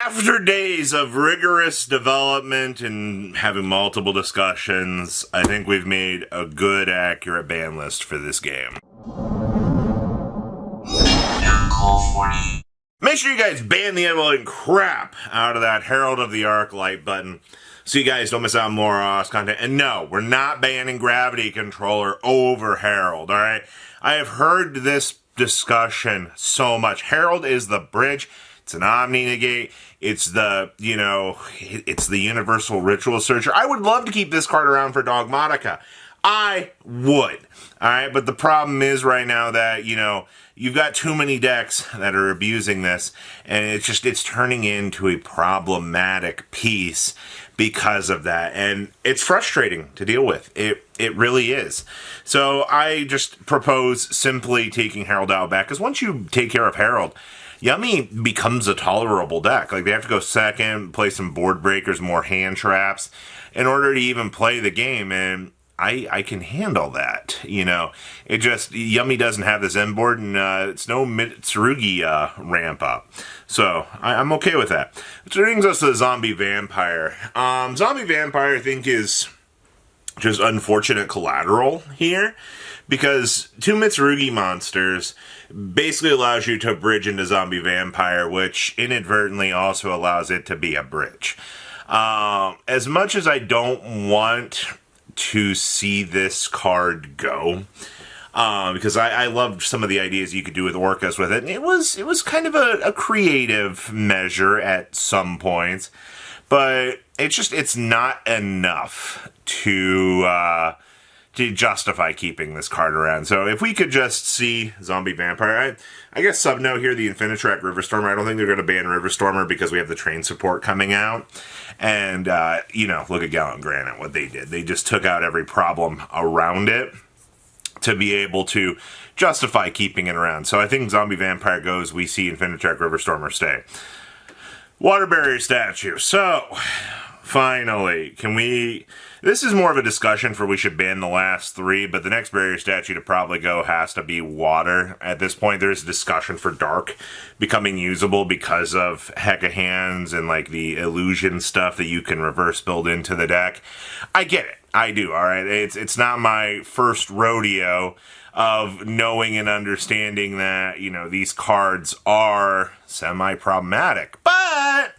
After days of rigorous development and having multiple discussions, I think we've made a good, accurate ban list for this game. Make sure you guys ban the ever-loving crap out of that Herald of the Arc like button so you guys don't miss out on more OS content. And no, we're not banning Gravity Controller over Herald, alright? I have heard this discussion so much. Herald is the bridge. It's an Omni Negate. It's the, it's the Universal Ritual Searcher. I would love to keep this card around for Dogmatica. I would. Alright, but the problem is right now that, you've got too many decks that are abusing this, and it's turning into a problematic piece because of that, and it's frustrating to deal with. It really is. So I just propose simply taking Herald out back, because once you take care of Herald, Yummy becomes a tolerable deck. Like, they have to go second, play some board breakers, more hand traps, in order to even play the game, and I can handle that, It just, Yummy doesn't have this end board, and it's no Mitsurugi ramp up. So, I'm okay with that. Which brings us to Zombie Vampire. Zombie Vampire, I think, is just unfortunate collateral here, because two Mitsurugi monsters basically allows you to bridge into Zombie Vampire, which inadvertently also allows it to be a bridge. As much as I don't want to see this card go, because I loved some of the ideas you could do with Orcas with it, and it was kind of a creative measure at some points, but it's not enough to justify keeping this card around. So if we could just see Zombie Vampire, I guess sub-note here, the Infinitrack Riverstormer, I don't think they're going to ban Riverstormer because we have the train support coming out. And, look at Gallant Granite, what they did. They just took out every problem around it to be able to justify keeping it around. So I think Zombie Vampire goes, we see Infinitrack Riverstormer stay. Water Barrier Statue. So, finally, this is more of a discussion for we should ban the last three, but the next barrier statue to probably go has to be water. At this point, there's a discussion for dark becoming usable because of Hecka Hands and like the illusion stuff that you can reverse build into the deck. I get it. I do, alright? It's not my first rodeo of knowing and understanding that, these cards are semi-problematic. But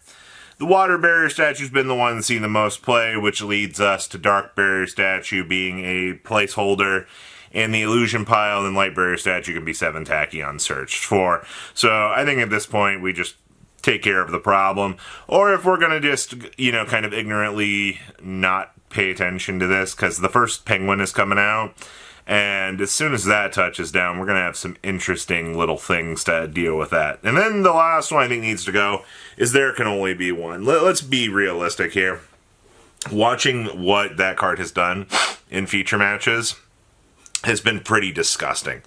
the Water Barrier Statue's been the one that's seen the most play, which leads us to Dark Barrier Statue being a placeholder in the Illusion pile, and Light Barrier Statue can be 7 Tachyon searched for. So I think at this point we just take care of the problem. Or if we're going to just, kind of ignorantly not pay attention to this, because the first Penguin is coming out, and as soon as that touches down, we're going to have some interesting little things to deal with that. And then the last one I think needs to go is There Can Only Be One. Let's be realistic here. Watching what that card has done in feature matches has been pretty disgusting.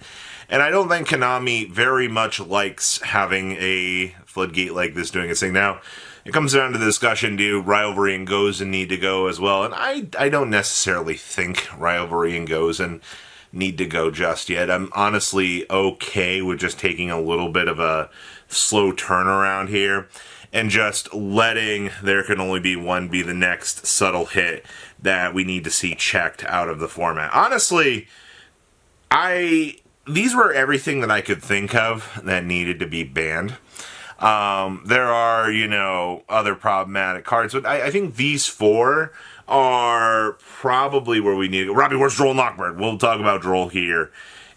And I don't think Konami very much likes having a floodgate like this doing its thing. Now, it comes down to the discussion, do Rivalry and Gozen need to go as well? And I don't necessarily think Rivalry and Gozen need to go just yet. I'm honestly okay with just taking a little bit of a slow turnaround here and just letting There Can Only Be One be the next subtle hit that we need to see checked out of the format. Honestly, these were everything that I could think of that needed to be banned. There are, other problematic cards, but I think these four are probably where we need to go. Robbie, where's Droll Knockbird? We'll talk about Droll here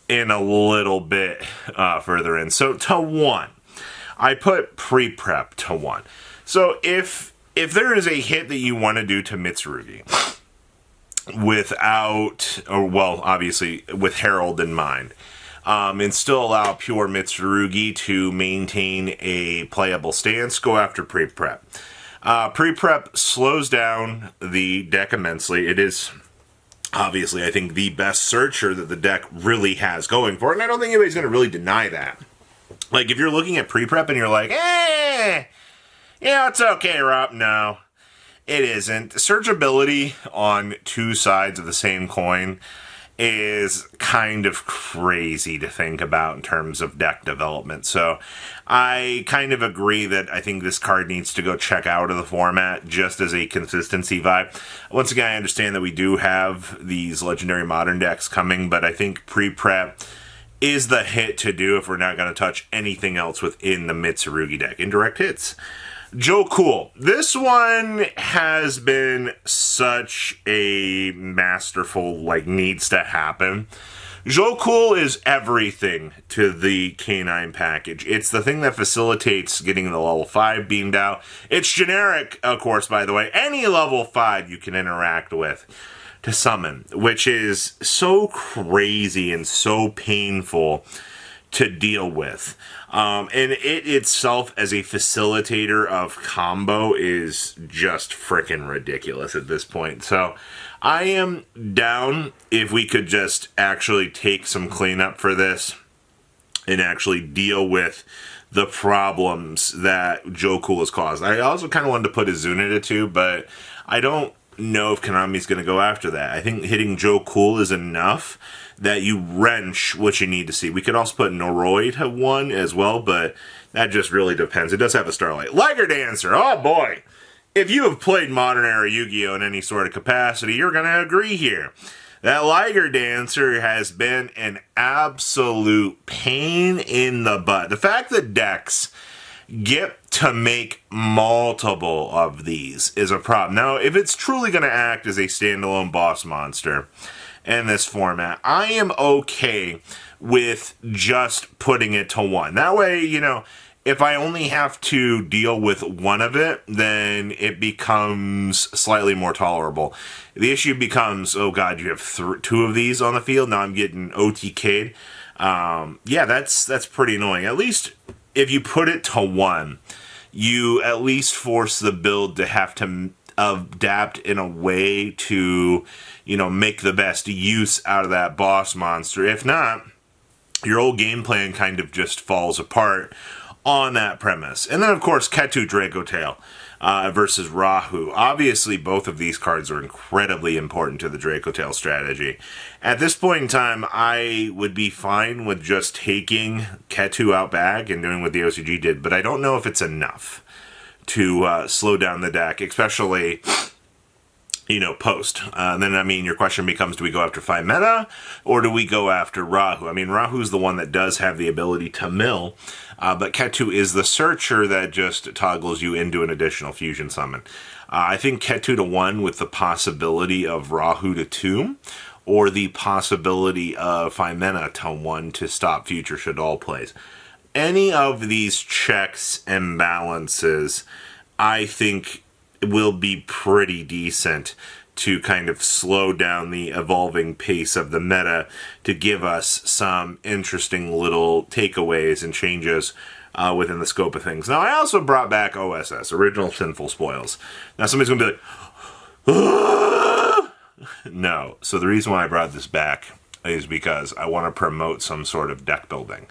in a little bit further in. So, to 1, I put pre-prep to 1. So, if there is a hit that you want to do to Mitsurugi obviously with Herald in mind, and still allow pure Mitsurugi to maintain a playable stance, go after pre-prep. Pre-prep slows down the deck immensely. It is obviously, I think, the best searcher that the deck really has going for it, and I don't think anybody's going to really deny that. Like, if you're looking at pre-prep and you're like, it's okay, Rob. No, it isn't. Searchability on two sides of the same coin is kind of crazy to think about in terms of deck development. So I kind of agree that I think this card needs to go check out of the format just as a consistency vibe. Once again, I understand that we do have these Legendary Modern decks coming, but I think pre-prep is the hit to do if we're not going to touch anything else within the Mitsurugi deck. Indirect hits. Joe Cool. This one has been such a masterful, needs to happen. Joe Cool is everything to the K9 package. It's the thing that facilitates getting the level 5 beamed out. It's generic, of course, by the way. Any level 5 you can interact with to summon, which is so crazy and so painful to deal with. And it itself as a facilitator of combo is just freaking ridiculous at this point. So I am down if we could just actually take some cleanup for this and actually deal with the problems that Joe Cool has caused. I also kind of wanted to put Izuna too, but I don't know if Konami's going to go after that. I think hitting Joe Cool is enough that you wrench what you need to see. We could also put Noroid have one as well, but that just really depends. It does have a Starlight. Liger Dancer, oh boy. If you have played Modern Era Yu-Gi-Oh! In any sort of capacity, you're going to agree here. That Liger Dancer has been an absolute pain in the butt. The fact that decks get to make multiple of these is a problem. Now, if it's truly going to act as a standalone boss monster in this format, I am okay with just putting it to one. That way, if I only have to deal with one of it, then it becomes slightly more tolerable. The issue becomes, oh god, you have two of these on the field, now I'm getting OTK'd. Yeah, that's pretty annoying. At least if you put it to one, you at least force the build to have to adapt in a way to, make the best use out of that boss monster. If not, your old game plan kind of just falls apart on that premise. And then, of course, Ketu Draco Tail versus Rahu. Obviously, both of these cards are incredibly important to the Draco Tail strategy. At this point in time, I would be fine with just taking Ketu out back and doing what the OCG did, but I don't know if it's enough to slow down the deck, especially post. Then, your question becomes, do we go after 5 meta, or do we go after Rahu? Rahu's the one that does have the ability to mill, but Ketu is the searcher that just toggles you into an additional fusion summon. I think Ketu to 1 with the possibility of Rahu to 2, or the possibility of 5 mana to 1 to stop future Shaddoll plays. Any of these checks and balances, I think, will be pretty decent to kind of slow down the evolving pace of the meta to give us some interesting little takeaways and changes within the scope of things. Now, I also brought back OSS, Original Sinful Spoils. Now, somebody's going to be like, no. So the reason why I brought this back is because I want to promote some sort of deck building.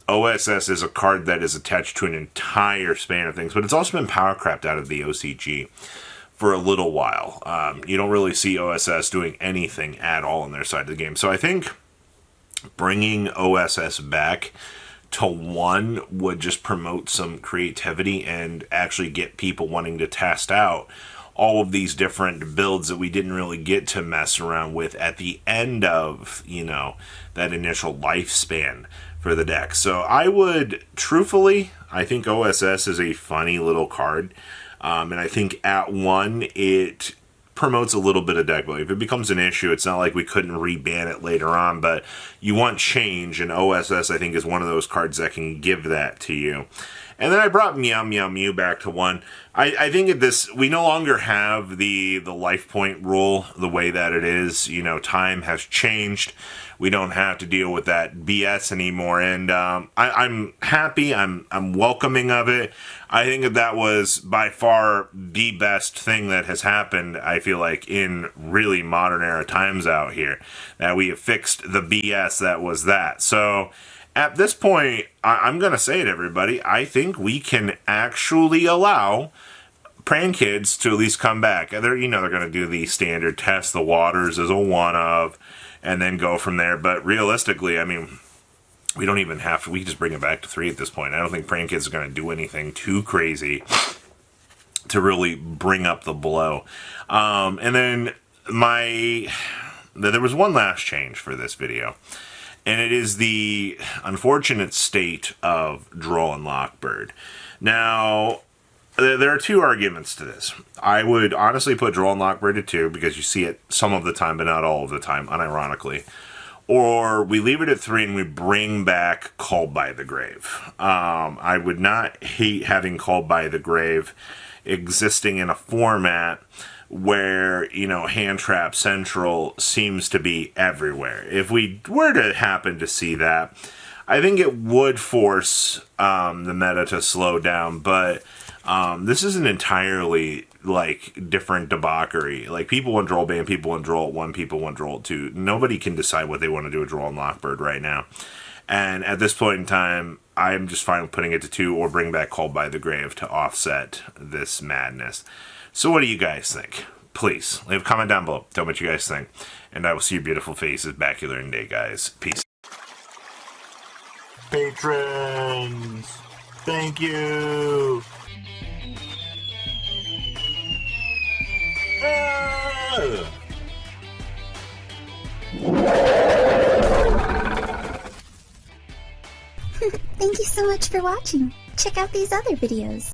OSS is a card that is attached to an entire span of things, but it's also been power crapped out of the OCG for a little while. You don't really see OSS doing anything at all on their side of the game. So I think bringing OSS back to 1 would just promote some creativity and actually get people wanting to test out all of these different builds that we didn't really get to mess around with at the end of, that initial lifespan for the deck. So I would, truthfully, I think OSS is a funny little card. And I think at 1, it promotes a little bit of deck building. If it becomes an issue, it's not like we couldn't reban it later on, but you want change, and OSS, I think, is one of those cards that can give that to you. And then I brought Meow Meow Mew back to 1. I think at this, we no longer have the life point rule the way that it is. Time has changed. We don't have to deal with that BS anymore, and I'm happy. I'm welcoming of it. I think that was by far the best thing that has happened, I feel like, in really modern era times out here, that we have fixed the BS that was that. So at this point, I'm going to say it, everybody. I think we can actually allow praying kids to at least come back. They're they're going to do the standard test the waters as a one of, and then go from there. But realistically, I mean, we don't even have to. We can just bring it back to 3 at this point. I don't think praying kids are going to do anything too crazy to really bring up the blow. And then there was one last change for this video, and it is the unfortunate state of Droll and Lockbird. Now, there are 2 arguments to this. I would honestly put Droll and Lockbird at 2 because you see it some of the time, but not all of the time, unironically. Or we leave it at 3 and we bring back Called by the Grave. I would not hate having Called by the Grave existing in a format where, Hand Trap Central seems to be everywhere. If we were to happen to see that, I think it would force the meta to slow down, but this is an entirely different debauchery. People want Droll ban, people want Droll at 1, people want Droll at 2. Nobody can decide what they want to do with Droll and Lockbird right now. And at this point in time, I'm just fine with putting it to 2 or bring back Called by the Grave to offset this madness. So what do you guys think? Please, leave a comment down below. Tell me what you guys think. And I will see your beautiful faces back here in a day, guys. Peace. Patrons, thank you. Thank you so much for watching. Check out these other videos.